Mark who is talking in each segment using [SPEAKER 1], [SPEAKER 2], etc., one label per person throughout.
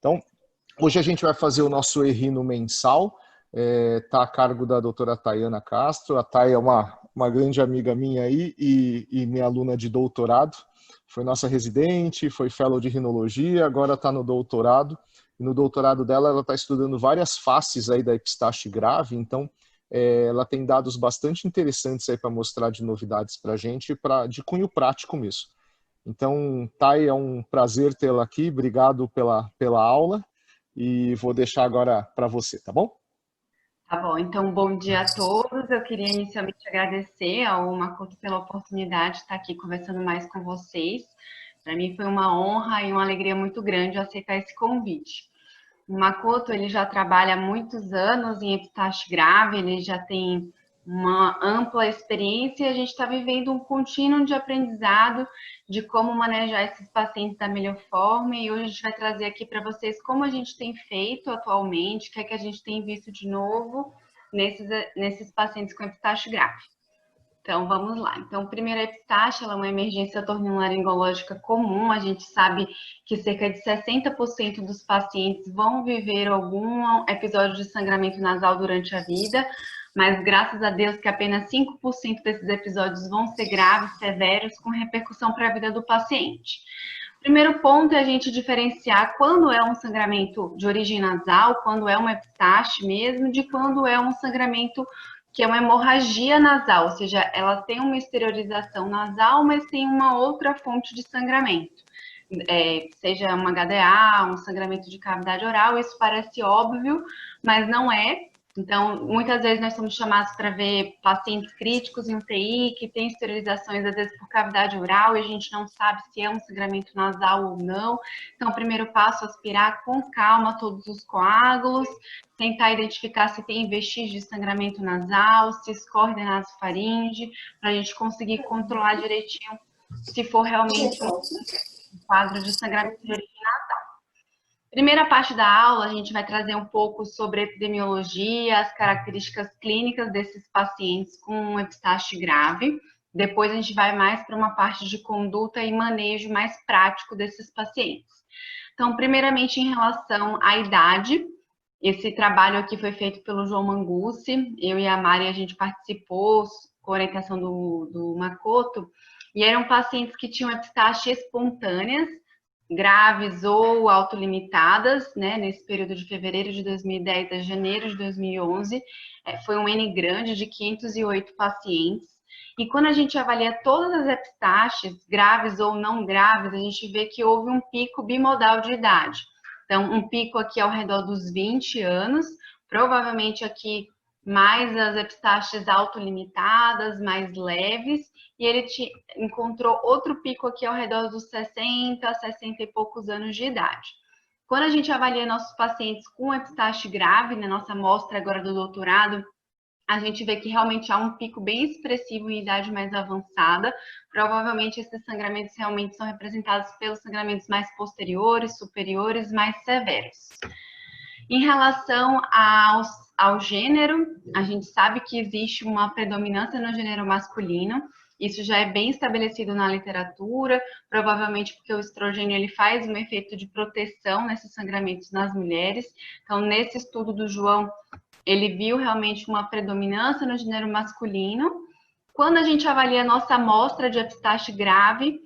[SPEAKER 1] Então, hoje a gente vai fazer o nosso Errino mensal, está a cargo da doutora Tayana Castro. A Thay é uma grande amiga minha aí e minha aluna de doutorado. Foi nossa residente, foi fellow de rinologia, agora está no doutorado. E no doutorado dela, ela está estudando várias faces aí da epistaxe grave, então ela tem dados bastante interessantes aí para mostrar de novidades para a gente, de cunho prático mesmo. Então, Thay, é um prazer tê-la aqui, obrigado pela aula e vou deixar agora para você, tá bom?
[SPEAKER 2] Tá bom, então bom dia a todos. Eu queria inicialmente agradecer ao Makoto pela oportunidade de estar aqui conversando mais com vocês. Para mim foi uma honra e uma alegria muito grande aceitar esse convite. O Makoto, ele já trabalha há muitos anos em epistaxe grave, ele já tem uma ampla experiência e a gente está vivendo um contínuo de aprendizado de como manejar esses pacientes da melhor forma, e hoje a gente vai trazer aqui para vocês como a gente tem feito atualmente, o que é que a gente tem visto de novo nesses pacientes com epistaxe grave. Então, vamos lá. Então, primeiro, a epistaxe, ela é uma emergência otorrinolaringológica comum. A gente sabe que cerca de 60% dos pacientes vão viver algum episódio de sangramento nasal durante a vida, mas graças a Deus que apenas 5% desses episódios vão ser graves, severos, com repercussão para a vida do paciente. Primeiro ponto é a gente diferenciar quando é um sangramento de origem nasal, quando é uma epistaxe mesmo, de quando é um sangramento que é uma hemorragia nasal, ou seja, ela tem uma exteriorização nasal, mas tem uma outra fonte de sangramento. Seja uma HDA, um sangramento de cavidade oral, isso parece óbvio, mas não é. Então, muitas vezes nós somos chamados para ver pacientes críticos em UTI, que têm esterilizações, às vezes, por cavidade oral, e a gente não sabe se é um sangramento nasal ou não. Então, o primeiro passo é aspirar com calma todos os coágulos, tentar identificar se tem vestígio de sangramento nasal, se escorre da nasofaringe, para a gente conseguir controlar direitinho se for realmente um quadro de sangramento de origem nasal. Primeira parte da aula, a gente vai trazer um pouco sobre a epidemiologia, as características clínicas desses pacientes com epistaxe grave. Depois a gente vai mais para uma parte de conduta e manejo mais prático desses pacientes. Então, primeiramente, em relação à idade, esse trabalho aqui foi feito pelo João Mangucci. Eu e a Mari, a gente participou com a orientação do Makoto, e eram pacientes que tinham epistaxe espontâneas, graves ou autolimitadas, né, nesse período de fevereiro de 2010 a janeiro de 2011, foi um N grande de 508 pacientes. E quando a gente avalia todas as epistaxes, graves ou não graves, a gente vê que houve um pico bimodal de idade. Então, um pico aqui ao redor dos 20 anos, provavelmente aqui mais as epistaxes autolimitadas, mais leves, e ele encontrou outro pico aqui ao redor dos 60, 60 e poucos anos de idade. Quando a gente avalia nossos pacientes com epistaxe grave, na nossa amostra agora do doutorado, a gente vê que realmente há um pico bem expressivo em idade mais avançada. Provavelmente esses sangramentos realmente são representados pelos sangramentos mais posteriores, superiores, mais severos. Em relação ao gênero, a gente sabe que existe uma predominância no gênero masculino. Isso já é bem estabelecido na literatura, provavelmente porque o estrogênio ele faz um efeito de proteção nesses sangramentos nas mulheres. Então, nesse estudo do João, ele viu realmente uma predominância no gênero masculino. Quando a gente avalia a nossa amostra de epistaxe grave,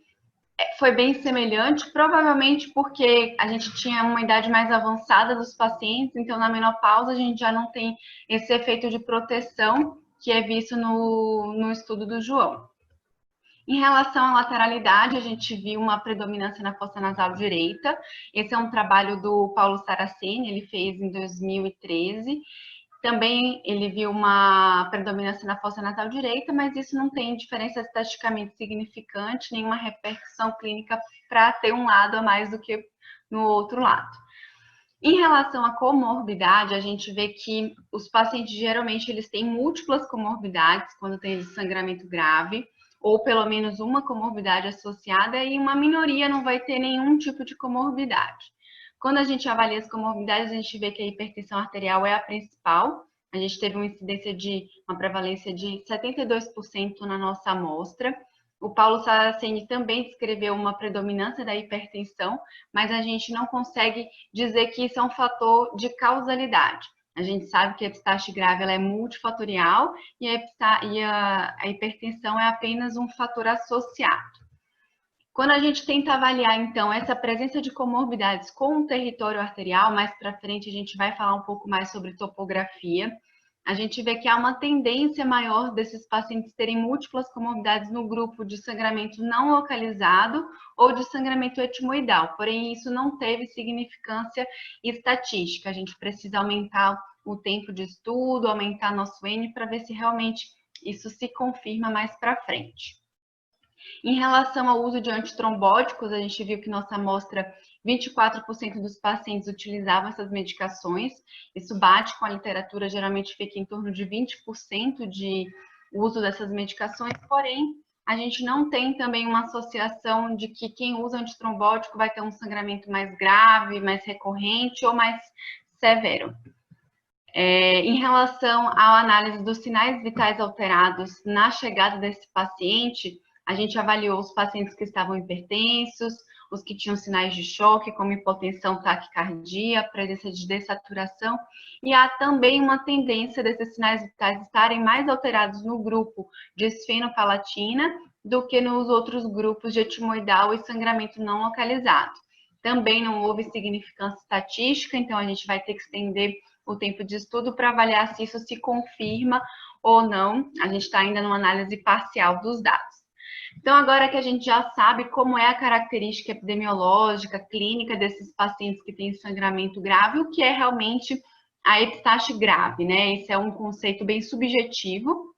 [SPEAKER 2] foi bem semelhante, provavelmente porque a gente tinha uma idade mais avançada dos pacientes, então na menopausa a gente já não tem esse efeito de proteção que é visto no estudo do João. Em relação à lateralidade, a gente viu uma predominância na fossa nasal direita. Esse é um trabalho do Paulo Saraceni, ele fez em 2013. Também ele viu uma predominância na fossa nasal direita, mas isso não tem diferença estatisticamente significante, nenhuma repercussão clínica para ter um lado a mais do que no outro lado. Em relação à comorbidade, a gente vê que os pacientes geralmente eles têm múltiplas comorbidades quando tem sangramento grave, ou pelo menos uma comorbidade associada, e uma minoria não vai ter nenhum tipo de comorbidade. Quando a gente avalia as comorbidades, a gente vê que a hipertensão arterial é a principal. A gente teve uma incidência uma prevalência de 72% na nossa amostra. O Paulo Saraceni também descreveu uma predominância da hipertensão, mas a gente não consegue dizer que isso é um fator de causalidade. A gente sabe que a epistaxe grave ela é multifatorial e a hipertensão é apenas um fator associado. Quando a gente tenta avaliar, então, essa presença de comorbidades com o território arterial, mais para frente a gente vai falar um pouco mais sobre topografia, a gente vê que há uma tendência maior desses pacientes terem múltiplas comorbidades no grupo de sangramento não localizado ou de sangramento etimoidal, porém isso não teve significância estatística. A gente precisa aumentar o tempo de estudo, aumentar nosso N para ver se realmente isso se confirma mais para frente. Em relação ao uso de antitrombóticos, a gente viu que nossa amostra, 24% dos pacientes utilizavam essas medicações. Isso bate com a literatura, geralmente fica em torno de 20% de uso dessas medicações, porém, a gente não tem também uma associação de que quem usa antitrombótico vai ter um sangramento mais grave, mais recorrente ou mais severo. Em relação à análise dos sinais vitais alterados na chegada desse paciente, a gente avaliou os pacientes que estavam hipertensos, os que tinham sinais de choque, como hipotensão, taquicardia, presença de dessaturação, e há também uma tendência desses sinais vitais estarem mais alterados no grupo de esfenopalatina do que nos outros grupos de etimoidal e sangramento não localizado. Também não houve significância estatística, então a gente vai ter que estender o tempo de estudo para avaliar se isso se confirma ou não. A gente está ainda numa análise parcial dos dados. Então, agora que a gente já sabe como é a característica epidemiológica, clínica desses pacientes que têm sangramento grave, o que é realmente a epistaxe grave, né? Esse é um conceito bem subjetivo.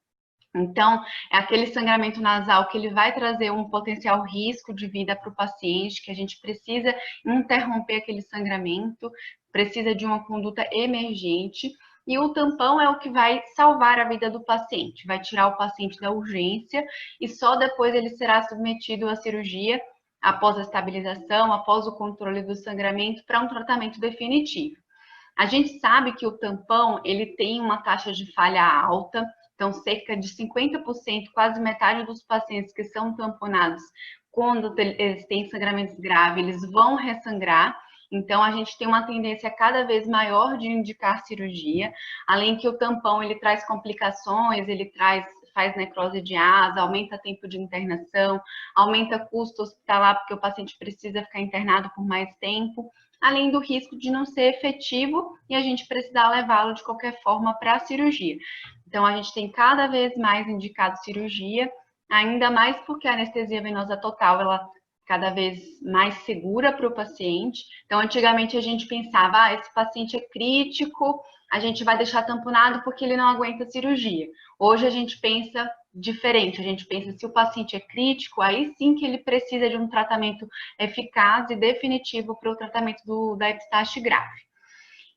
[SPEAKER 2] Então, é aquele sangramento nasal que ele vai trazer um potencial risco de vida para o paciente, que a gente precisa interromper aquele sangramento, precisa de uma conduta emergente. E o tampão é o que vai salvar a vida do paciente, vai tirar o paciente da urgência e só depois ele será submetido à cirurgia, após a estabilização, após o controle do sangramento, para um tratamento definitivo. A gente sabe que o tampão, ele tem uma taxa de falha alta, então cerca de 50%, quase metade dos pacientes que são tamponados, quando eles têm sangramentos graves, eles vão ressangrar. Então, a gente tem uma tendência cada vez maior de indicar cirurgia, além que o tampão, ele traz complicações, faz necrose de asa, aumenta tempo de internação, aumenta custo hospitalar, porque o paciente precisa ficar internado por mais tempo, além do risco de não ser efetivo e a gente precisar levá-lo de qualquer forma para a cirurgia. Então, a gente tem cada vez mais indicado cirurgia, ainda mais porque a anestesia venosa total, ela cada vez mais segura para o paciente. Então, antigamente a gente pensava, esse paciente é crítico, a gente vai deixar tamponado porque ele não aguenta cirurgia. Hoje a gente pensa diferente, a gente pensa se o paciente é crítico, aí sim que ele precisa de um tratamento eficaz e definitivo para o tratamento da epistaxe grave.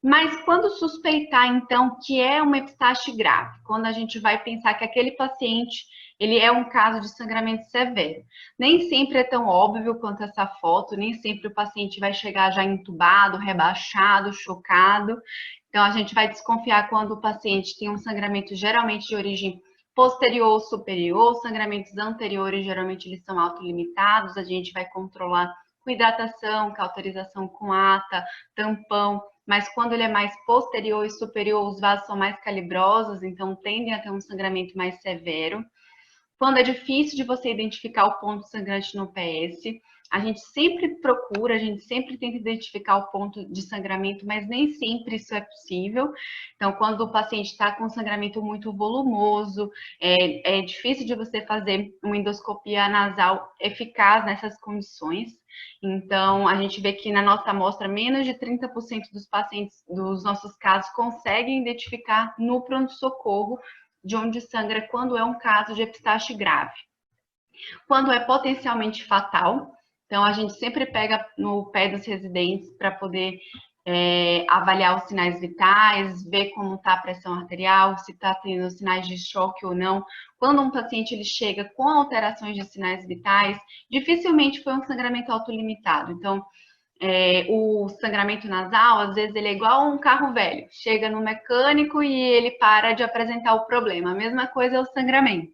[SPEAKER 2] Mas quando suspeitar, então, que é uma epistaxe grave, quando a gente vai pensar que aquele paciente, ele é um caso de sangramento severo. Nem sempre é tão óbvio quanto essa foto, nem sempre o paciente vai chegar já entubado, rebaixado, chocado. Então, a gente vai desconfiar quando o paciente tem um sangramento geralmente de origem posterior ou superior, sangramentos anteriores geralmente eles são autolimitados, a gente vai controlar com hidratação, cauterização com ata, tampão, mas quando ele é mais posterior e superior, os vasos são mais calibrosos, então tendem a ter um sangramento mais severo. Quando é difícil de você identificar o ponto sangrante no PS, a gente sempre procura, a gente sempre tenta identificar o ponto de sangramento, mas nem sempre isso é possível. Então, quando o paciente está com sangramento muito volumoso, é difícil de você fazer uma endoscopia nasal eficaz nessas condições. Então, a gente vê que na nossa amostra, menos de 30% dos pacientes dos nossos casos conseguem identificar no pronto-socorro de onde sangra quando é um caso de epistaxe grave. Quando é potencialmente fatal, então a gente sempre pega no pé dos residentes para poder avaliar os sinais vitais, ver como está a pressão arterial, se está tendo sinais de choque ou não. Quando um paciente ele chega com alterações de sinais vitais, dificilmente foi um sangramento autolimitado. Então, o sangramento nasal, às vezes, ele é igual um carro velho. Chega no mecânico e ele para de apresentar o problema. A mesma coisa é o sangramento.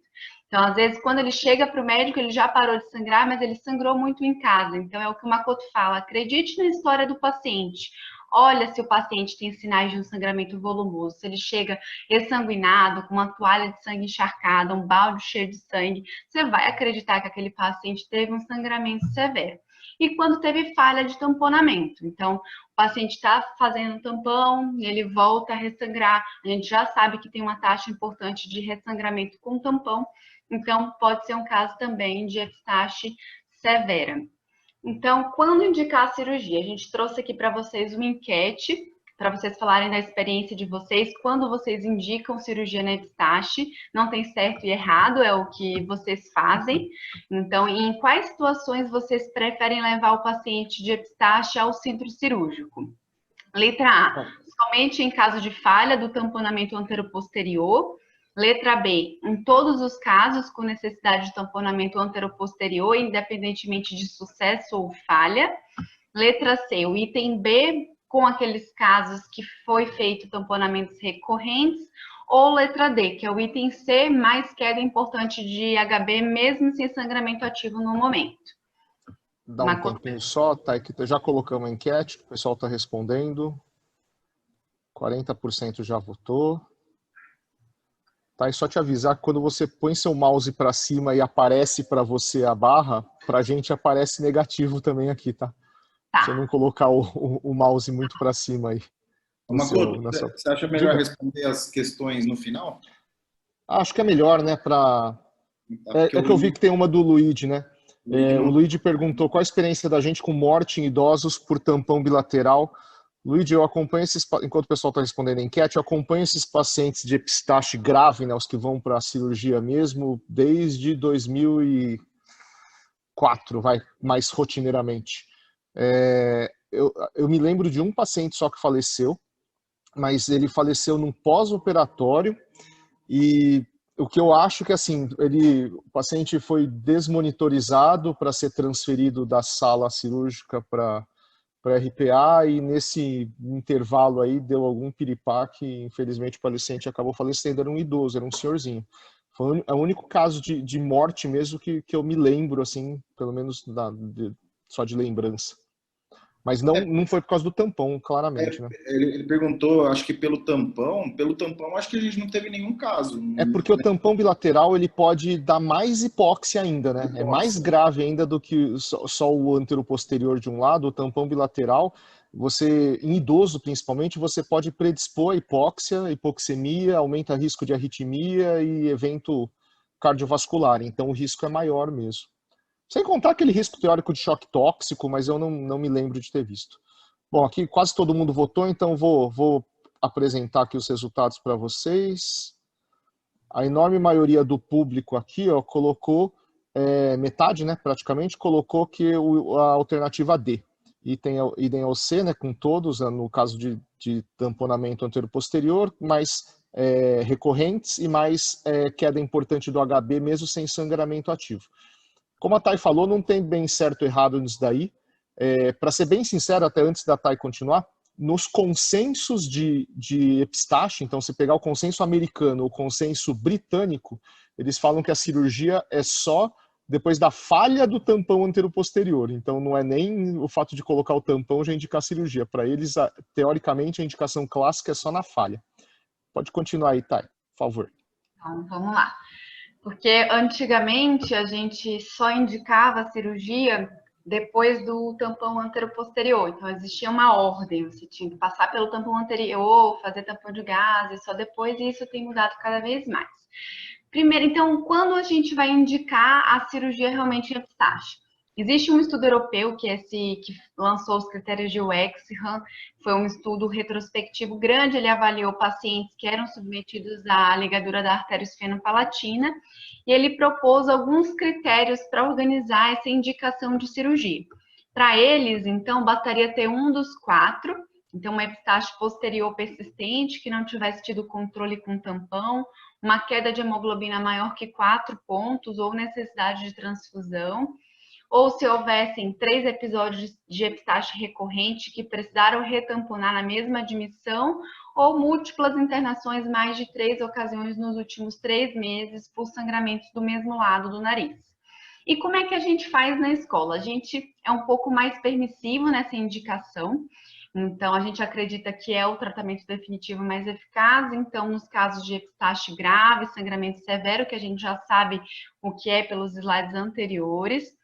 [SPEAKER 2] Então, às vezes, quando ele chega para o médico, ele já parou de sangrar, mas ele sangrou muito em casa. Então, é o que o Makoto fala: acredite na história do paciente. Olha se o paciente tem sinais de um sangramento volumoso, se ele chega exsanguinado, com uma toalha de sangue encharcada, um balde cheio de sangue, você vai acreditar que aquele paciente teve um sangramento severo. E quando teve falha de tamponamento, então o paciente está fazendo um tampão e ele volta a ressangrar, a gente já sabe que tem uma taxa importante de ressangramento com tampão, então pode ser um caso também de epistaxe severa. Então, quando indicar a cirurgia? A gente trouxe aqui para vocês uma enquete, para vocês falarem da experiência de vocês, quando vocês indicam cirurgia na epistaxe. Não tem certo e errado, é o que vocês fazem. Então, em quais situações vocês preferem levar o paciente de epistaxe ao centro cirúrgico? Letra A, somente em caso de falha do tamponamento anteroposterior. Letra B, em todos os casos com necessidade de tamponamento anteroposterior, independentemente de sucesso ou falha. Letra C, o item B, com aqueles casos que foi feito tamponamentos recorrentes. Ou letra D, que é o item C, mais queda importante de HB, mesmo sem sangramento ativo no momento.
[SPEAKER 1] Dá um tempinho só, tá? Que já colocamos a enquete, o pessoal está respondendo. 40% já votou. Tá, e só te avisar que quando você põe seu mouse para cima e aparece para você a barra, para a gente aparece negativo também aqui, tá?
[SPEAKER 2] Tá.
[SPEAKER 1] Você não colocar o mouse muito para cima aí.
[SPEAKER 3] Makoto, você acha melhor responder as questões no final?
[SPEAKER 1] Acho que é melhor, né? É que eu vi que tem uma do Luigi, né? O Luigi perguntou qual a experiência da gente com morte em idosos por tampão bilateral. Luigi, eu acompanho enquanto o pessoal está respondendo a enquete, eu acompanho esses pacientes de epistaxe grave, né, os que vão para a cirurgia mesmo, desde 2004, mais rotineiramente. Eu me lembro de um paciente só que faleceu, mas ele faleceu num pós-operatório e o que eu acho que assim, o paciente foi desmonitorizado para ser transferido da sala cirúrgica para RPA e nesse intervalo aí deu algum piripá que infelizmente o paciente acabou falecendo, era um idoso, era um senhorzinho. Foi o único caso de morte mesmo que eu me lembro, assim, pelo menos só de lembrança. Mas não foi por causa do tampão, claramente, né?
[SPEAKER 3] Ele perguntou, acho que pelo tampão acho que a gente não teve nenhum caso.
[SPEAKER 1] É porque o tampão bilateral ele pode dar mais hipóxia ainda, né? É mais grave ainda do que só o anteroposterior de um lado, o tampão bilateral. Em idoso principalmente, você pode predispor a hipóxia, hipoxemia, aumenta o risco de arritmia e evento cardiovascular. Então o risco é maior mesmo. Sem contar aquele risco teórico de choque tóxico, mas eu não me lembro de ter visto. Bom, aqui quase todo mundo votou, então vou apresentar aqui os resultados para vocês. A enorme maioria do público aqui colocou, metade, né, praticamente, colocou que a alternativa D. Idem ao C, né, com todos, no caso de tamponamento anterior-posterior, mais recorrentes e mais queda importante do HB, mesmo sem sangramento ativo. Como a Thay falou, não tem bem certo ou errado nisso daí. Para ser bem sincero, até antes da Thay continuar, nos consensos de epistaxe, então se pegar o consenso americano ou o consenso britânico, eles falam que a cirurgia é só depois da falha do tampão anteroposterior. Então não é nem o fato de colocar o tampão já indicar a cirurgia. Para eles, teoricamente, a indicação clássica é só na falha. Pode continuar aí, Thay, por favor.
[SPEAKER 2] Então, vamos lá. Porque antigamente a gente só indicava a cirurgia depois do tampão anteroposterior. Então existia uma ordem, você tinha que passar pelo tampão anterior, fazer tampão de gases, só depois, e isso tem mudado cada vez mais. Primeiro, então, quando a gente vai indicar a cirurgia realmente em epistaxe? Existe um estudo europeu que lançou os critérios de Wexham, foi um estudo retrospectivo grande, ele avaliou pacientes que eram submetidos à ligadura da artéria esfenopalatina e ele propôs alguns critérios para organizar essa indicação de cirurgia. Para eles, então, bastaria ter um dos 4, então uma epistaxe posterior persistente que não tivesse tido controle com tampão, uma queda de hemoglobina maior que 4 pontos ou necessidade de transfusão, ou se houvessem 3 episódios de epistaxe recorrente que precisaram retamponar na mesma admissão, ou múltiplas internações mais de 3 ocasiões nos últimos 3 meses por sangramentos do mesmo lado do nariz. E como é que a gente faz na escola? A gente é um pouco mais permissivo nessa indicação, então a gente acredita que é o tratamento definitivo mais eficaz. Então, nos casos de epistaxe grave, sangramento severo, que a gente já sabe o que é pelos slides anteriores,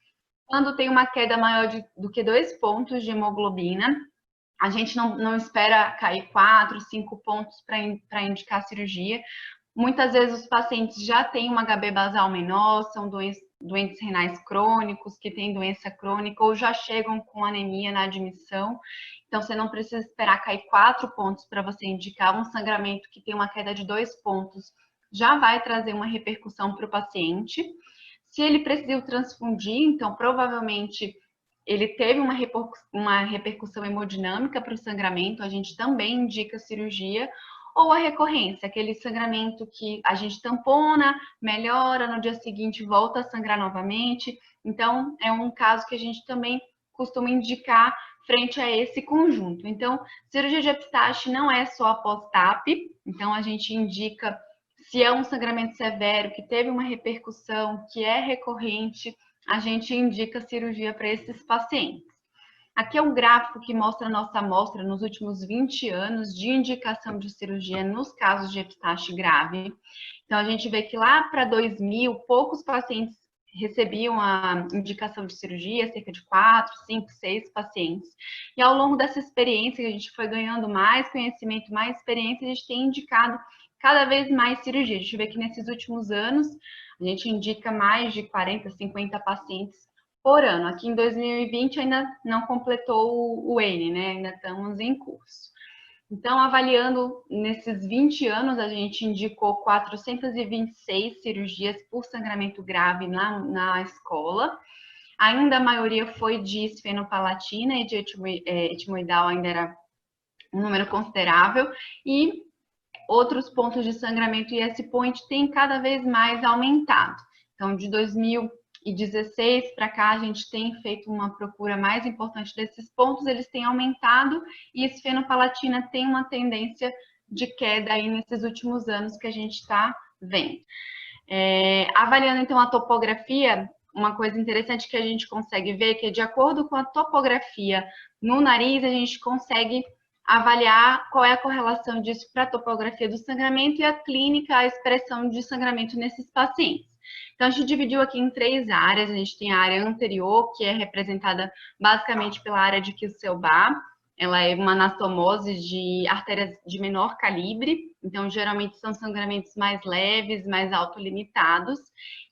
[SPEAKER 2] quando tem uma queda maior do que 2 pontos de hemoglobina, a gente não espera cair 4, 5 pontos para indicar cirurgia. Muitas vezes os pacientes já têm um HB basal menor, são doentes renais crônicos, que têm doença crônica, ou já chegam com anemia na admissão. Então, você não precisa esperar cair 4 pontos para você indicar. Um sangramento que tem uma queda de 2 pontos já vai trazer uma repercussão para o paciente. Se ele precisou transfundir, então provavelmente ele teve uma repercussão hemodinâmica para o sangramento, a gente também indica cirurgia, ou a recorrência, aquele sangramento que a gente tampona, melhora, no dia seguinte volta a sangrar novamente. Então, é um caso que a gente também costuma indicar frente a esse conjunto. Então, cirurgia de epistaxe não é só após TAP, então a gente indica se é um sangramento severo, que teve uma repercussão, que é recorrente, a gente indica cirurgia para esses pacientes. Aqui é um gráfico que mostra a nossa amostra nos últimos 20 anos de indicação de cirurgia nos casos de epistaxe grave. Então, a gente vê que lá para 2000, poucos pacientes recebiam a indicação de cirurgia, cerca de 4, 5, 6 pacientes. E ao longo dessa experiência, a gente foi ganhando mais conhecimento, mais experiência, a gente tem indicado cada vez mais cirurgia. A gente vê que nesses últimos anos, a gente indica mais de 40, 50 pacientes por ano. Aqui em 2020 ainda não completou o N, né? Ainda estamos em curso. Então, avaliando nesses 20 anos, a gente indicou 426 cirurgias por sangramento grave na escola. Ainda a maioria foi de esfenopalatina e de etimoidal, ainda era um número considerável. E outros pontos de sangramento e esse point tem cada vez mais aumentado. Então, de 2016 para cá, a gente tem feito uma procura mais importante desses pontos, eles têm aumentado e esfenopalatina tem uma tendência de queda aí nesses últimos anos que a gente está vendo. Avaliando, então, a topografia, uma coisa interessante que a gente consegue ver que, de acordo com a topografia no nariz, a gente consegue avaliar qual é a correlação disso para a topografia do sangramento e a clínica, a expressão de sangramento nesses pacientes. Então, a gente dividiu aqui em 3 áreas. A gente tem a área anterior, que é representada basicamente pela área de Kielce-Bach. Ela é uma anastomose de artérias de menor calibre, então geralmente são sangramentos mais leves, mais autolimitados.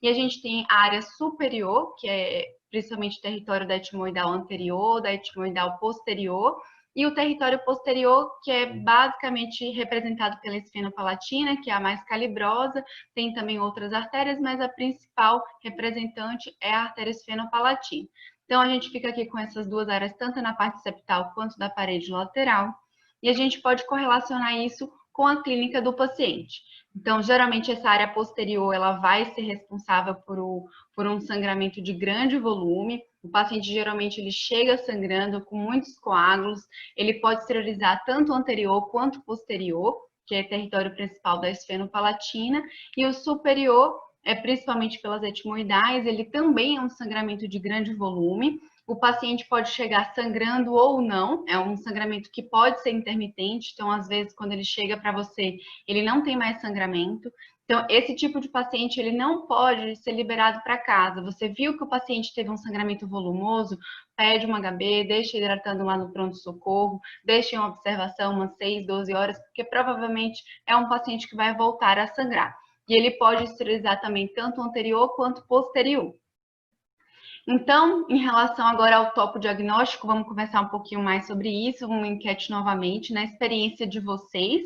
[SPEAKER 2] E a gente tem a área superior, que é principalmente o território da etimoidal anterior, da etimoidal posterior, e o território posterior, que é basicamente representado pela esfenopalatina, que é a mais calibrosa. Tem também outras artérias, mas a principal representante é a artéria esfenopalatina. Então, a gente fica aqui com essas 2 áreas, tanto na parte septal quanto da parede lateral, e a gente pode correlacionar isso com a clínica do paciente. Então, geralmente, essa área posterior, ela vai ser responsável por um sangramento de grande volume. O paciente, geralmente, ele chega sangrando com muitos coágulos, ele pode exteriorizar tanto o anterior quanto o posterior, que é o território principal da esfenopalatina, e o superior, principalmente pelas etimoidais, ele também é um sangramento de grande volume. O paciente pode chegar sangrando ou não, é um sangramento que pode ser intermitente, então, às vezes, quando ele chega para você, ele não tem mais sangramento. Então, esse tipo de paciente, ele não pode ser liberado para casa. Você viu que o paciente teve um sangramento volumoso, pede um HB, deixa hidratando lá no pronto-socorro, deixa em observação umas 6, 12 horas, porque provavelmente é um paciente que vai voltar a sangrar. E ele pode esterilizar também tanto o anterior quanto o posterior. Então, em relação agora ao topo diagnóstico, vamos conversar um pouquinho mais sobre isso, uma enquete novamente. Na experiência de vocês,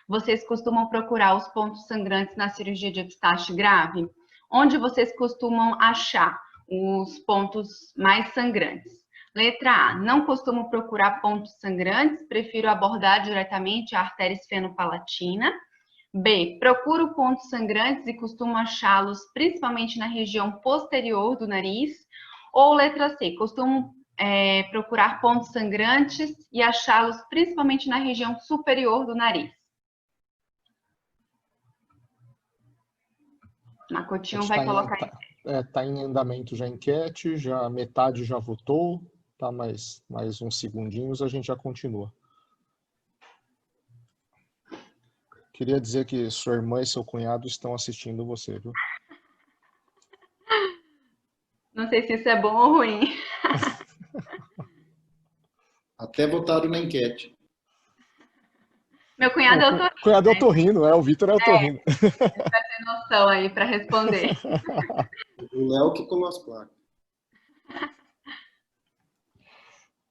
[SPEAKER 2] vocês costumam procurar os pontos sangrantes na cirurgia de epistaxe grave? Onde vocês costumam achar os pontos mais sangrantes? Letra A, não costumo procurar pontos sangrantes, prefiro abordar diretamente a artéria esfenopalatina. B, procuro pontos sangrantes e costumo achá-los principalmente na região posterior do nariz. Ou letra C, costumam procurar pontos sangrantes e achá-los principalmente na região superior do nariz. Macotinho vai colocar...
[SPEAKER 1] Está em andamento já a enquete, já metade já votou, tá? Mais uns segundinhos, a gente já continua. Queria dizer que sua irmã e seu cunhado estão assistindo você, viu?
[SPEAKER 2] Não sei se isso é bom ou ruim.
[SPEAKER 3] Até votaram na enquete.
[SPEAKER 2] Meu cunhado é o Torino.
[SPEAKER 1] Cunhado é o Torino, o Vitor é o Torino.
[SPEAKER 2] Ele vai ter noção aí para responder.
[SPEAKER 3] O Léo que colou as placas.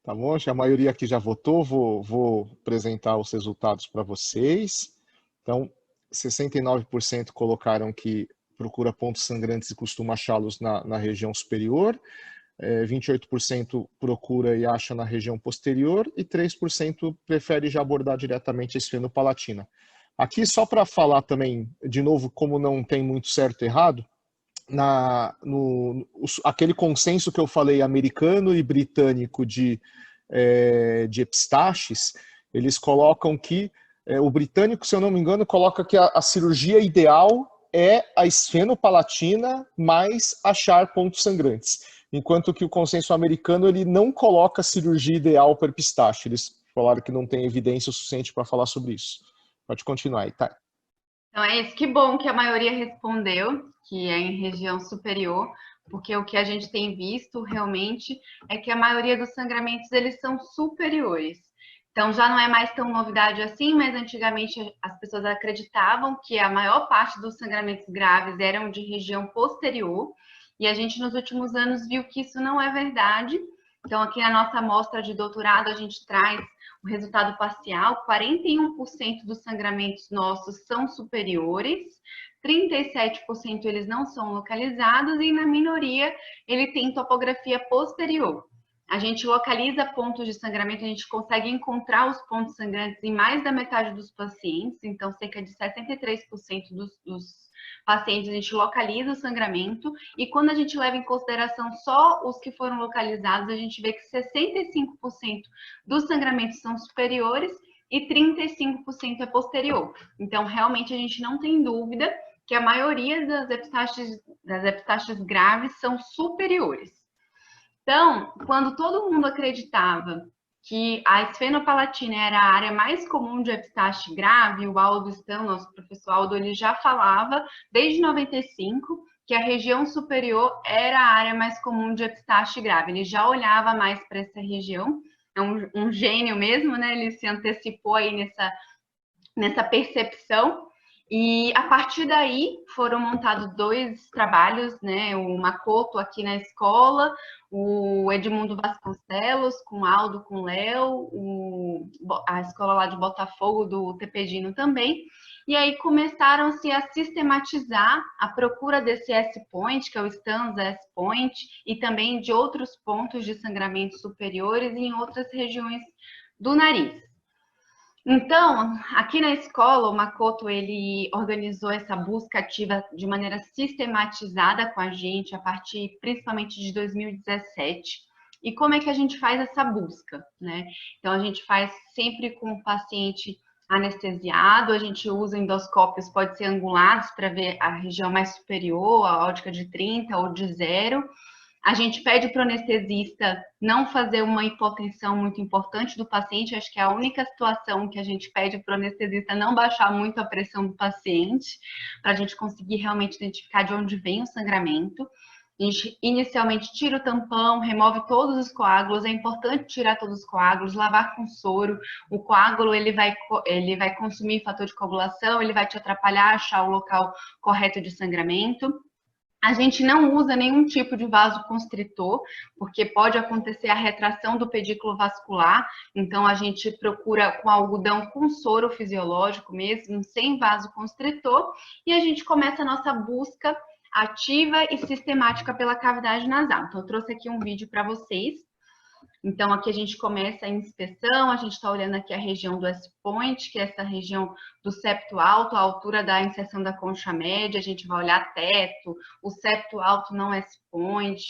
[SPEAKER 1] Tá bom? A maioria aqui já votou, vou apresentar os resultados para vocês. Então, 69% colocaram que procura pontos sangrantes e costuma achá-los na região superior, 28% procura e acha na região posterior e 3% prefere já abordar diretamente a esfenopalatina. Aqui, só para falar também, de novo, como não tem muito certo e errado, aquele consenso que eu falei americano e britânico de epistaxes, eles colocam que o britânico, se eu não me engano, coloca que a cirurgia ideal é a esfenopalatina mais achar pontos sangrantes, enquanto que o consenso americano ele não coloca a cirurgia ideal para epistaxe. Eles falaram que não tem evidência o suficiente para falar sobre isso. Pode continuar aí, tá?
[SPEAKER 2] Então é isso, que bom que a maioria respondeu, que é em região superior, porque o que a gente tem visto realmente é que a maioria dos sangramentos eles são superiores. Então já não é mais tão novidade assim, mas antigamente as pessoas acreditavam que a maior parte dos sangramentos graves eram de região posterior, e a gente nos últimos anos viu que isso não é verdade. Então aqui na nossa amostra de doutorado a gente traz o resultado parcial: 41% dos sangramentos nossos são superiores, 37% eles não são localizados e na minoria ele tem topografia posterior. A gente localiza pontos de sangramento, a gente consegue encontrar os pontos sangrantes em mais da metade dos pacientes, então cerca de 63% dos pacientes a gente localiza o sangramento, e quando a gente leva em consideração só os que foram localizados, a gente vê que 65% dos sangramentos são superiores e 35% é posterior. Então, realmente, a gente não tem dúvida que a maioria das epistaxes graves são superiores. Então, quando todo mundo acreditava que a esfenopalatina era a área mais comum de epistaxe grave, o Aldo Stan, nosso professor Aldo, ele já falava desde 95 que a região superior era a área mais comum de epistaxe grave. Ele já olhava mais para essa região, é um gênio mesmo, né? Ele se antecipou aí nessa percepção. E a partir daí foram montados 2 trabalhos, né? O Makoto aqui na escola, o Edmundo Vasconcelos com Aldo, com Léo, a escola lá de Botafogo do Tepedino também. E aí começaram-se a sistematizar a procura desse S-point, que é o Stanza S-point, e também de outros pontos de sangramento superiores em outras regiões do nariz. Então, aqui na escola, o Makoto, ele organizou essa busca ativa de maneira sistematizada com a gente, a partir principalmente de 2017. E como é que a gente faz essa busca, né? Então, a gente faz sempre com o paciente anestesiado, a gente usa endoscópios, pode ser angulados, para ver a região mais superior, a ótica de 30 ou de 0. A gente pede para o anestesista não fazer uma hipotensão muito importante do paciente. Acho que é a única situação que a gente pede para o anestesista não baixar muito a pressão do paciente, para a gente conseguir realmente identificar de onde vem o sangramento. A gente inicialmente tira o tampão, remove todos os coágulos. É importante tirar todos os coágulos, lavar com soro. O coágulo ele vai consumir fator de coagulação, ele vai te atrapalhar a achar o local correto de sangramento. A gente não usa nenhum tipo de vasoconstritor, porque pode acontecer a retração do pedículo vascular, então a gente procura com algodão com soro fisiológico mesmo, sem vasoconstritor, e a gente começa a nossa busca ativa e sistemática pela cavidade nasal. Então eu trouxe aqui um vídeo para vocês. Então, aqui a gente começa a inspeção, a gente está olhando aqui a região do S-point, que é essa região do septo alto, a altura da inserção da concha média, a gente vai olhar teto, o septo alto não S-point,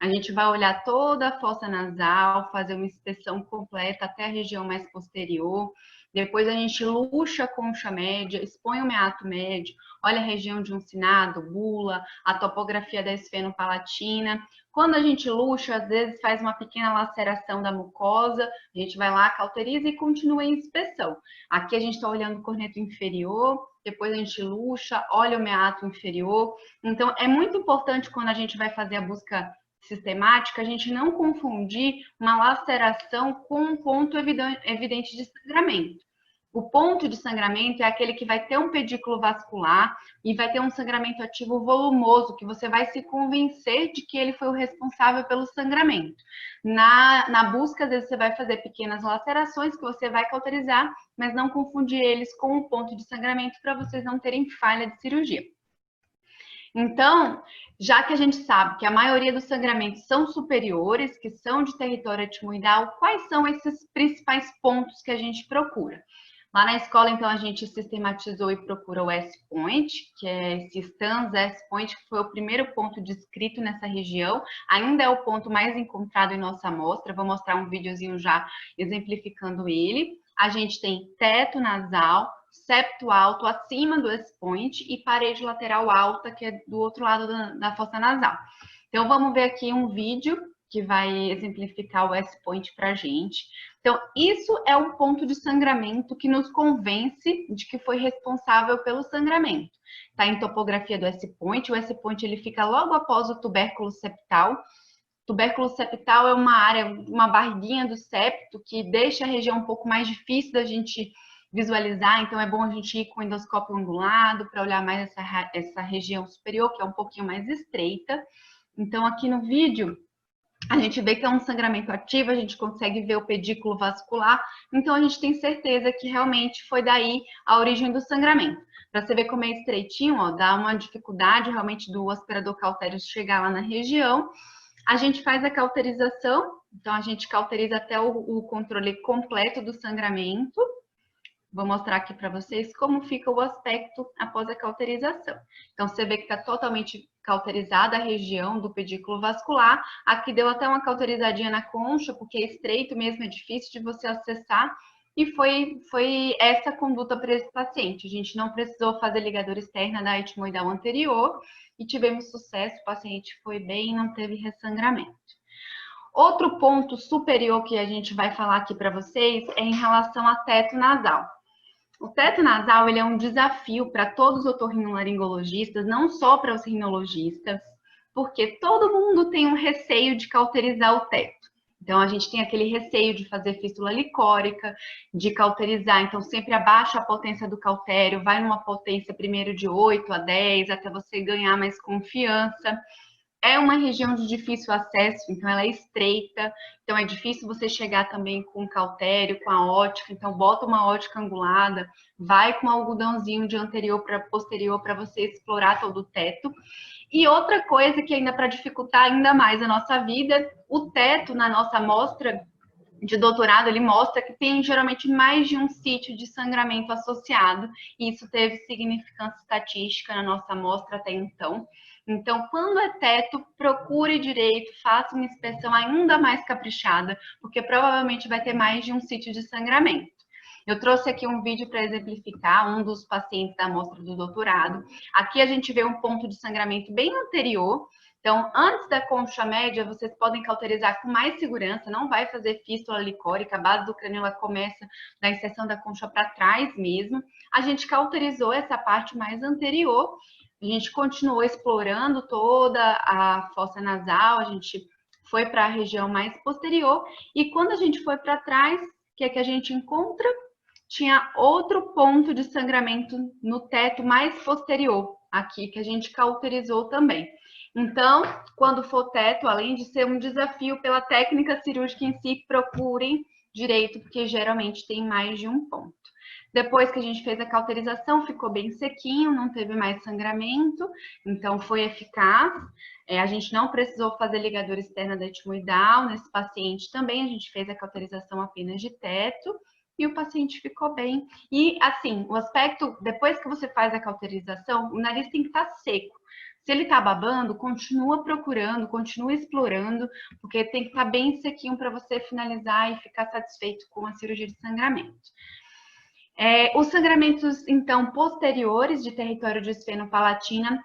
[SPEAKER 2] A gente vai olhar toda a fossa nasal, fazer uma inspeção completa até a região mais posterior. Depois a gente luxa a concha média, expõe o meato médio, olha a região de uncinado, bula, a topografia da esfenopalatina. Quando a gente luxa, às vezes faz uma pequena laceração da mucosa, a gente vai lá, cauteriza e continua a inspeção. Aqui a gente está olhando o corneto inferior, depois a gente luxa, olha o meato inferior. Então, é muito importante quando a gente vai fazer a busca sistemática, a gente não confundir uma laceração com um ponto evidente de sangramento. O ponto de sangramento é aquele que vai ter um pedículo vascular e vai ter um sangramento ativo volumoso, que você vai se convencer de que ele foi o responsável pelo sangramento. Na busca, às vezes, você vai fazer pequenas lacerações que você vai cauterizar, mas não confundir eles com o ponto de sangramento para vocês não terem falha de cirurgia. Então, já que a gente sabe que a maioria dos sangramentos são superiores, que são de território etimoidal, quais são esses principais pontos que a gente procura? Lá na escola, então, a gente sistematizou e procura o S-point, que é esse Stans S-point, que foi o primeiro ponto descrito nessa região. Ainda é o ponto mais encontrado em nossa amostra. Vou mostrar um videozinho já exemplificando ele. A gente tem teto nasal, septo alto acima do S-point e parede lateral alta, que é do outro lado da fossa nasal. Então, vamos ver aqui um vídeo que vai exemplificar o S-point para a gente. Então, isso é um ponto de sangramento que nos convence de que foi responsável pelo sangramento. Está em topografia do S-point. O S-point ele fica logo após o tubérculo septal. Tubérculo septal é uma área, uma barriguinha do septo que deixa a região um pouco mais difícil da gente visualizar, então é bom a gente ir com o endoscópio angulado para olhar mais essa região superior, que é um pouquinho mais estreita. Então, aqui no vídeo, a gente vê que é um sangramento ativo, a gente consegue ver o pedículo vascular, então a gente tem certeza que realmente foi daí a origem do sangramento. Para você ver como é estreitinho, ó, dá uma dificuldade realmente do aspirador cautério chegar lá na região. A gente faz a cauterização, então a gente cauteriza até o controle completo do sangramento. Vou mostrar aqui para vocês como fica o aspecto após a cauterização. Então, você vê que está totalmente cauterizada a região do pedículo vascular. Aqui deu até uma cauterizadinha na concha, porque é estreito mesmo, é difícil de você acessar. E foi essa conduta para esse paciente. A gente não precisou fazer ligadura externa da etimoidal anterior e tivemos sucesso, o paciente foi bem e não teve ressangramento. Outro ponto superior que a gente vai falar aqui para vocês é em relação a teto nasal. O teto nasal ele é um desafio para todos os otorrinolaringologistas, não só para os rinologistas, porque todo mundo tem um receio de cauterizar o teto. Então, a gente tem aquele receio de fazer fístula licórica, de cauterizar. Então, sempre abaixa a potência do cautério, vai numa potência primeiro de 8 a 10, até você ganhar mais confiança. É uma região de difícil acesso, então ela é estreita, então é difícil você chegar também com o cautério, com a ótica, então bota uma ótica angulada, vai com um algodãozinho de anterior para posterior para você explorar todo o teto. E outra coisa que ainda para dificultar ainda mais a nossa vida, o teto na nossa amostra de doutorado, ele mostra que tem geralmente mais de um sítio de sangramento associado, e isso teve significância estatística na nossa amostra até então. Então, quando é teto, procure direito, faça uma inspeção ainda mais caprichada, porque provavelmente vai ter mais de um sítio de sangramento. Eu trouxe aqui um vídeo para exemplificar um dos pacientes da amostra do doutorado. Aqui a gente vê um ponto de sangramento bem anterior. Então, antes da concha média, vocês podem cauterizar com mais segurança, não vai fazer fístula licórica, a base do crânio ela começa da inserção da concha para trás mesmo. A gente cauterizou essa parte mais anterior. A gente continuou explorando toda a fossa nasal, a gente foi para a região mais posterior, e quando a gente foi para trás, o que é que a gente encontra? Tinha outro ponto de sangramento no teto mais posterior, aqui, que a gente cauterizou também. Então, quando for teto, além de ser um desafio pela técnica cirúrgica em si, procurem direito, porque geralmente tem mais de um ponto. Depois que a gente fez a cauterização, ficou bem sequinho, não teve mais sangramento, então foi eficaz. A gente não precisou fazer ligadura externa da etimoidal nesse paciente também, a gente fez a cauterização apenas de teto e o paciente ficou bem. E assim, o aspecto, depois que você faz a cauterização, o nariz tem que estar seco. Se ele está babando, continua procurando, continua explorando, porque tem que estar bem sequinho para você finalizar e ficar satisfeito com a cirurgia de sangramento. Os sangramentos, então, posteriores de território de esfenopalatina,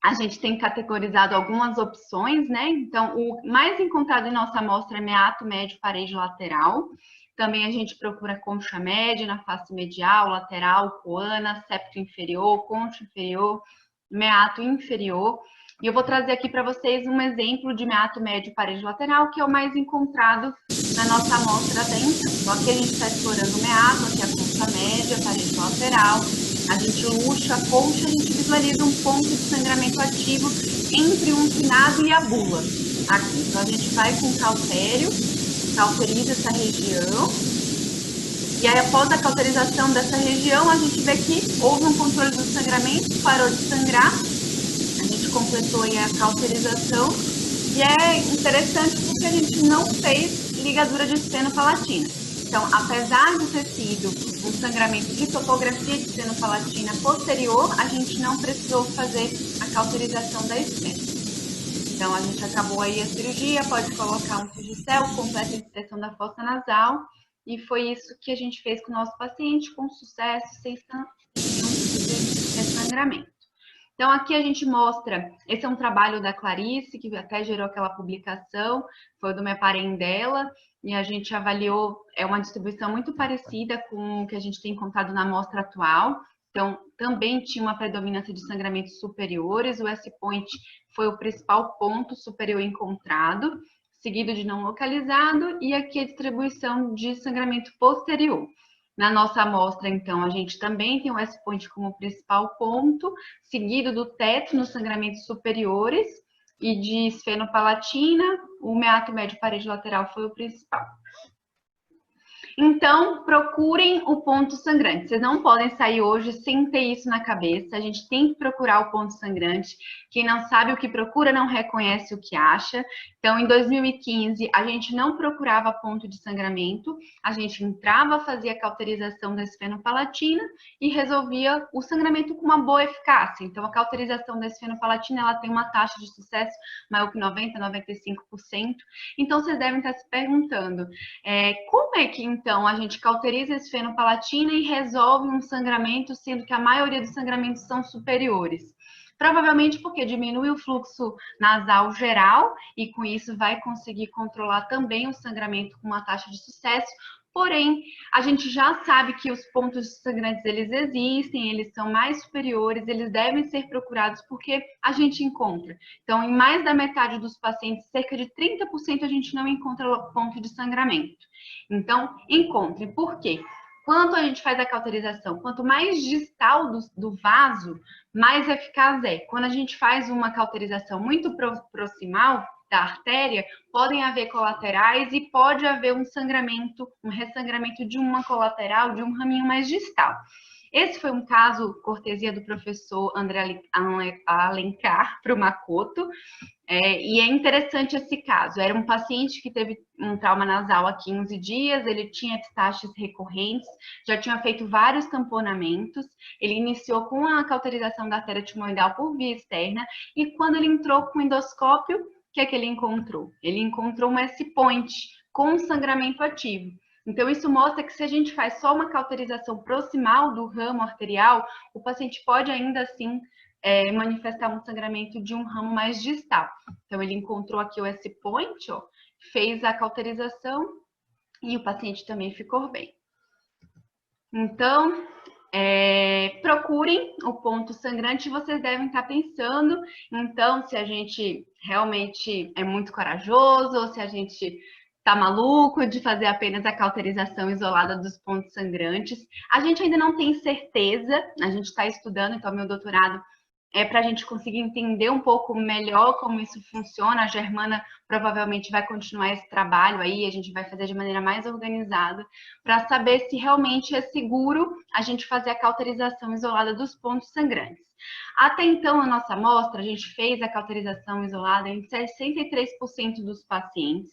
[SPEAKER 2] a gente tem categorizado algumas opções, né? Então, o mais encontrado em nossa amostra é meato médio parede lateral. Também a gente procura concha média na face medial, lateral, coana, septo inferior, concha inferior, meato inferior. E eu vou trazer aqui para vocês um exemplo de meato médio parede lateral, que é o mais encontrado na nossa amostra até então. Então, aqui a gente está explorando o meato, aqui a concha média, parede lateral. A gente luxa a concha, a gente visualiza um ponto de sangramento ativo entre um pinado e a bula. Aqui, então a gente vai com cautério, cauteriza essa região. E aí, após a cauterização dessa região, a gente vê que houve um controle do sangramento, parou de sangrar. A gente completou aí a cauterização. E é interessante porque a gente não fez ligadura de esfenopalatina. Então, apesar de ter sido um sangramento de topografia de esfenopalatina posterior, a gente não precisou fazer a cauterização da esfeno. Então, a gente acabou aí a cirurgia, pode colocar um Fugicel, completa a inspecção da fossa nasal, e foi isso que a gente fez com o nosso paciente, com sucesso, sem sangramento. Então, aqui a gente mostra, esse é um trabalho da Clarice, que até gerou aquela publicação, foi do Meparem dela, e a gente avaliou, é uma distribuição muito parecida com o que a gente tem encontrado na amostra atual. Então, também tinha uma predominância de sangramentos superiores, o S-point foi o principal ponto superior encontrado, seguido de não localizado, e aqui a distribuição de sangramento posterior. Na nossa amostra, então, a gente também tem o S-point como principal ponto, seguido do teto nos sangramentos superiores e de esfenopalatina, o meato médio parede lateral foi o principal. Então, procurem o ponto sangrante. Vocês não podem sair hoje sem ter isso na cabeça. A gente tem que procurar o ponto sangrante. Quem não sabe o que procura não reconhece o que acha. Então, em 2015, a gente não procurava ponto de sangramento. A gente entrava, fazia a cauterização da esfenopalatina e resolvia o sangramento com uma boa eficácia. Então, a cauterização da esfenopalatina, ela tem uma taxa de sucesso maior que 90%, 95%. Então, vocês devem estar se perguntando, como é que então a gente cauteriza a esfenopalatina e resolve um sangramento, sendo que a maioria dos sangramentos são superiores? Provavelmente porque diminui o fluxo nasal geral e com isso vai conseguir controlar também o sangramento com uma taxa de sucesso. Porém, a gente já sabe que os pontos sangrantes, eles existem, eles são mais superiores, eles devem ser procurados porque a gente encontra. Então, em mais da metade dos pacientes, cerca de 30% a gente não encontra ponto de sangramento. Então, encontre. Por quê? Quando a gente faz a cauterização, quanto mais distal do vaso, mais eficaz é. Quando a gente faz uma cauterização muito proximal da artéria, podem haver colaterais e pode haver um sangramento, um ressangramento de uma colateral, de um raminho mais distal. Esse foi um caso, cortesia do professor André Alencar para o Makoto, e é interessante esse caso. Era um paciente que teve um trauma nasal há 15 dias, ele tinha epistaxes recorrentes, já tinha feito vários tamponamentos, ele iniciou com a cauterização da artéria timoidal por via externa, e quando ele entrou com o endoscópio, o que é que ele encontrou? Ele encontrou um S-point com sangramento ativo. Então, isso mostra que se a gente faz só uma cauterização proximal do ramo arterial, o paciente pode ainda assim manifestar um sangramento de um ramo mais distal. Então, ele encontrou aqui o S-point, fez a cauterização e o paciente também ficou bem. Então, procurem o ponto sangrante, vocês devem estar pensando, então, se a gente realmente é muito corajoso ou se a gente tá maluco de fazer apenas a cauterização isolada dos pontos sangrantes. A gente ainda não tem certeza, a gente está estudando, então meu doutorado é para a gente conseguir entender um pouco melhor como isso funciona. A Germana provavelmente vai continuar esse trabalho aí, a gente vai fazer de maneira mais organizada, para saber se realmente é seguro a gente fazer a cauterização isolada dos pontos sangrantes. Até então, na nossa amostra, a gente fez a cauterização isolada em 63% dos pacientes,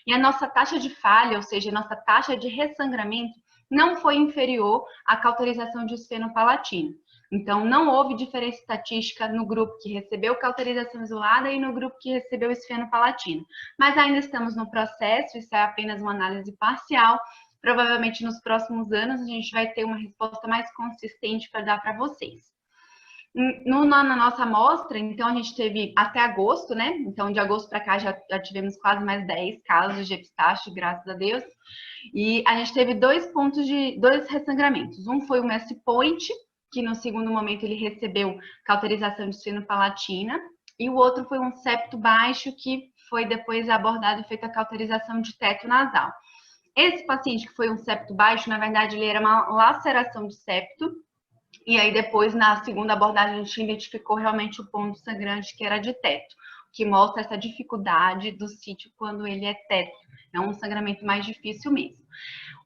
[SPEAKER 2] e a nossa taxa de falha, ou seja, a nossa taxa de ressangramento, não foi inferior à cauterização de esfenopalatina. Então, não houve diferença estatística no grupo que recebeu cauterização isolada e no grupo que recebeu esfenopalatina. Mas ainda estamos no processo, isso é apenas uma análise parcial. Provavelmente nos próximos anos a gente vai ter uma resposta mais consistente para dar para vocês. Na nossa amostra, então a gente teve até agosto, né? Então de agosto para cá já tivemos quase mais 10 casos de epistaxe, graças a Deus. E a gente teve dois ressangramentos. Um foi o Messi Point, que no segundo momento ele recebeu cauterização de esfenopalatina, e o outro foi um septo baixo, que foi depois abordado e feita a cauterização de teto nasal. Esse paciente que foi um septo baixo, na verdade, ele era uma laceração de septo, e aí depois, na segunda abordagem, a gente identificou realmente o ponto sangrante que era de teto, que mostra essa dificuldade do sítio quando ele é teto. É um sangramento mais difícil mesmo.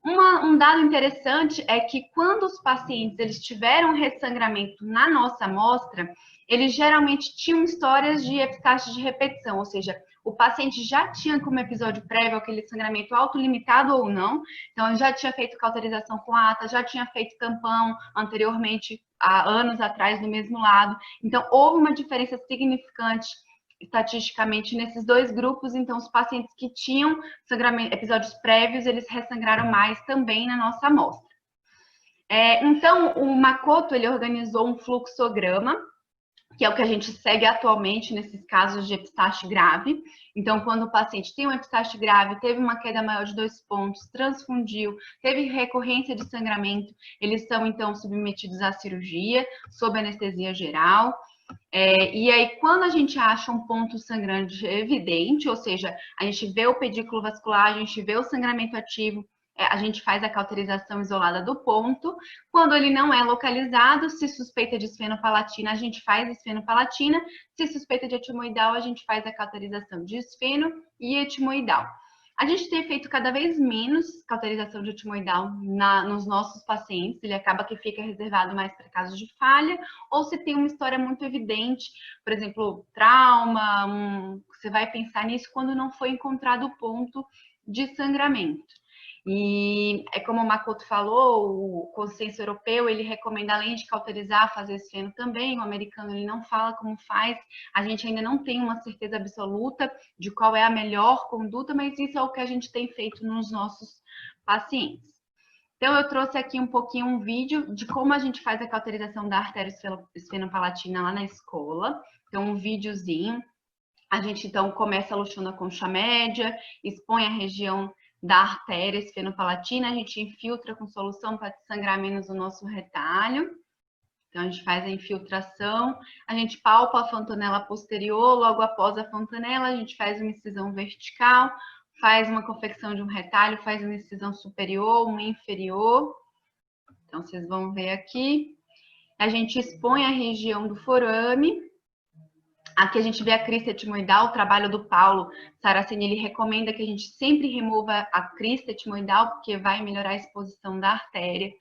[SPEAKER 2] Um dado interessante é que quando os pacientes eles tiveram ressangramento na nossa amostra, eles geralmente tinham histórias de epistaxe de repetição, ou seja, o paciente já tinha como episódio prévio aquele sangramento autolimitado ou não, então ele já tinha feito cauterização com ata, já tinha feito tampão anteriormente, há anos atrás, no mesmo lado. Então, houve uma diferença significante estatisticamente nesses dois grupos. Então os pacientes que tinham episódios prévios, eles ressangraram mais também na nossa amostra. Então o Makoto, ele organizou um fluxograma, que é o que a gente segue atualmente nesses casos de epistaxe grave. Então, quando o paciente tem um epistaxe grave, teve uma queda maior de 2 pontos, transfundiu, teve recorrência de sangramento, eles são então submetidos à cirurgia, sob anestesia geral. E aí, quando a gente acha um ponto sangrante evidente, ou seja, a gente vê o pedículo vascular, a gente vê o sangramento ativo, a gente faz a cauterização isolada do ponto. Quando ele não é localizado, se suspeita de esfenopalatina, a gente faz esfenopalatina. Se suspeita de etimoidal, a gente faz a cauterização de esfeno e etimoidal. A gente tem feito cada vez menos cauterização de etimoidal nos nossos pacientes, ele acaba que fica reservado mais para casos de falha, ou se tem uma história muito evidente, por exemplo, trauma, você vai pensar nisso quando não foi encontrado o ponto de sangramento. E é como o Makoto falou, o consenso europeu, ele recomenda, além de cauterizar, fazer esfeno também. O americano, ele não fala como faz. A gente ainda não tem uma certeza absoluta de qual é a melhor conduta, mas isso é o que a gente tem feito nos nossos pacientes. Então, eu trouxe aqui um pouquinho um vídeo de como a gente faz a cauterização da artéria esfenopalatina lá na escola. Então, um videozinho. A gente, então, começa luxando a concha média, expõe a região da artéria esfenopalatina, a gente infiltra com solução para sangrar menos o nosso retalho. Então, a gente faz a infiltração, a gente palpa a fontanela posterior, logo após a fontanela, a gente faz uma incisão vertical, faz uma confecção de um retalho, faz uma incisão superior, uma inferior. Então, vocês vão ver aqui. A gente expõe a região do forame. Aqui a gente vê a crista etimoidal, o trabalho do Paulo Saraceni, ele recomenda que a gente sempre remova a crista etimoidal, porque vai melhorar a exposição da artéria.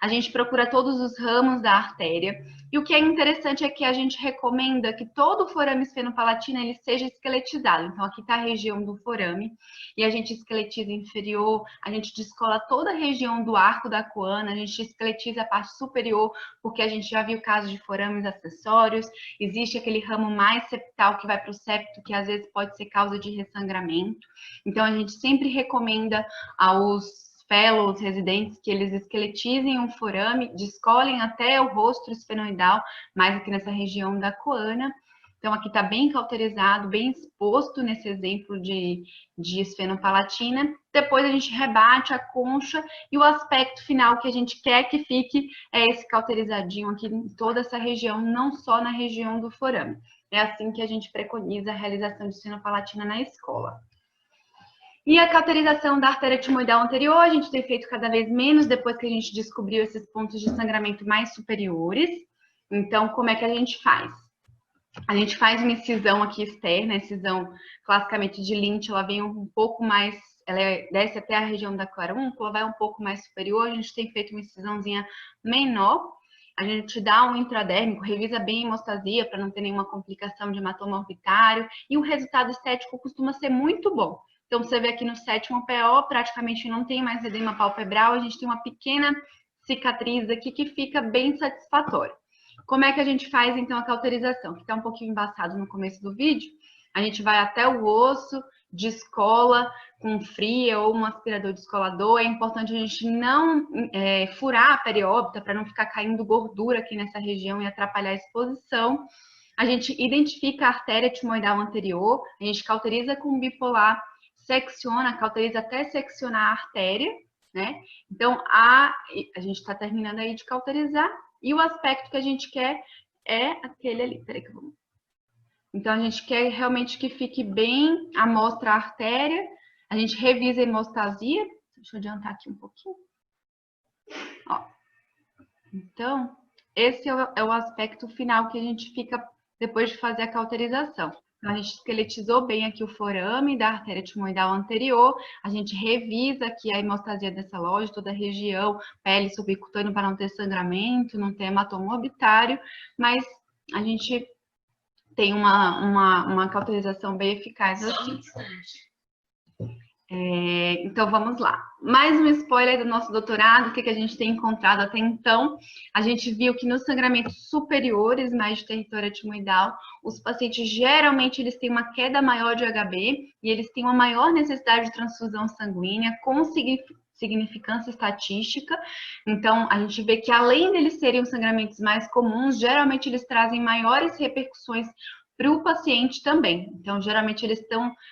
[SPEAKER 2] A gente procura todos os ramos da artéria. E o que é interessante é que a gente recomenda que todo o forame esfenopalatina ele seja esqueletizado. Então aqui está a região do forame, e a gente esqueletiza inferior, a gente descola toda a região do arco da coana, a gente esqueletiza a parte superior, porque a gente já viu casos de forames acessórios, existe aquele ramo mais septal que vai para o septo, que às vezes pode ser causa de ressangramento. Então, a gente sempre recomenda aos fellows, residentes, que eles esqueletizem um forame, descolem até o rosto esfenoidal, mais aqui nessa região da coana. Então, aqui está bem cauterizado, bem exposto nesse exemplo de esfenopalatina. Depois a gente rebate a concha e o aspecto final que a gente quer que fique é esse cauterizadinho aqui em toda essa região, não só na região do forame. É assim que a gente preconiza a realização de esfenopalatina na escola. E a cauterização da artéria etimoidal anterior, a gente tem feito cada vez menos depois que a gente descobriu esses pontos de sangramento mais superiores. Então, como é que a gente faz? A gente faz uma incisão aqui externa, a incisão classicamente de Lynch, ela vem um pouco mais, ela desce até a região da clarúncula, vai um pouco mais superior, a gente tem feito uma incisãozinha menor. A gente dá um intradérmico, revisa bem a hemostasia para não ter nenhuma complicação de hematoma orbitário, e o resultado estético costuma ser muito bom. Então, você vê aqui no 7º PO, praticamente não tem mais edema palpebral, a gente tem uma pequena cicatriz aqui que fica bem satisfatória. Como é que a gente faz, então, a cauterização? Que está um pouquinho embaçado no começo do vídeo. A gente vai até o osso, descola com fria ou um aspirador descolador. É importante a gente não furar a periórbita para não ficar caindo gordura aqui nessa região e atrapalhar a exposição. A gente identifica a artéria timoidal anterior, a gente cauteriza com bipolar, secciona, cauteriza até seccionar a artéria, né? Então, a gente está terminando aí de cauterizar e o aspecto que a gente quer é aquele ali. Peraí que eu vou... Então, a gente quer realmente que fique bem a amostra a artéria, a gente revisa a hemostasia. Deixa eu adiantar aqui um pouquinho. Ó. Então, esse é o aspecto final que a gente fica depois de fazer a cauterização. Então, a gente esqueletizou bem aqui o forame da artéria timoidal anterior, a gente revisa aqui a hemostasia dessa loja, toda a região, pele subcutânea para não ter sangramento, não ter hematoma orbitário, mas a gente tem uma cauterização bem eficaz assim. Então, vamos lá. Mais um spoiler do nosso doutorado, o que a gente tem encontrado até então. A gente viu que nos sangramentos superiores, mais de território timoidal, os pacientes geralmente eles têm uma queda maior de HB e eles têm uma maior necessidade de transfusão sanguínea com significância estatística. Então, a gente vê que além deles serem os sangramentos mais comuns, geralmente eles trazem maiores repercussões para o paciente também. Então, geralmente a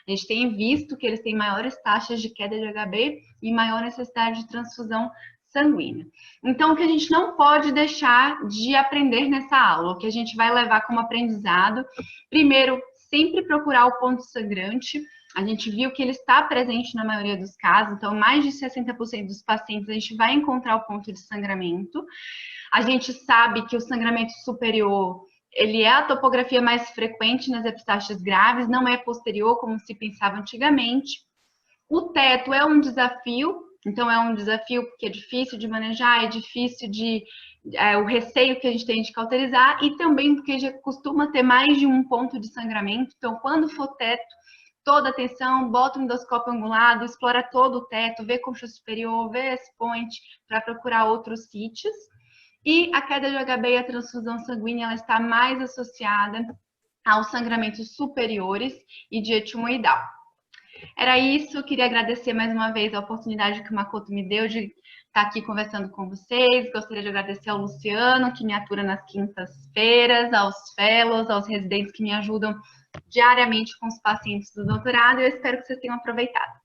[SPEAKER 2] gente tem visto que eles têm maiores taxas de queda de HB e maior necessidade de transfusão sanguínea. Então, o que a gente não pode deixar de aprender nessa aula, o que a gente vai levar como aprendizado, primeiro, sempre procurar o ponto sangrante. A gente viu que ele está presente na maioria dos casos, então mais de 60% dos pacientes a gente vai encontrar o ponto de sangramento. A gente sabe que o sangramento superior ele é a topografia mais frequente nas epistaxis graves, não é posterior, como se pensava antigamente. O teto é um desafio, então é um desafio porque é difícil de manejar, é difícil o receio que a gente tem de cauterizar, e também porque já costuma ter mais de um ponto de sangramento, então quando for teto, toda atenção, bota o endoscópio angulado, explora todo o teto, vê concha superior, vê S-point, para procurar outros sítios. E a queda de HB e a transfusão sanguínea ela está mais associada aos sangramentos superiores e de etimoidal. Era isso, eu queria agradecer mais uma vez a oportunidade que o Makoto me deu de estar aqui conversando com vocês. Gostaria de agradecer ao Luciano, que me atura nas quintas-feiras, aos fellows, aos residentes que me ajudam diariamente com os pacientes do doutorado. Eu espero que vocês tenham aproveitado.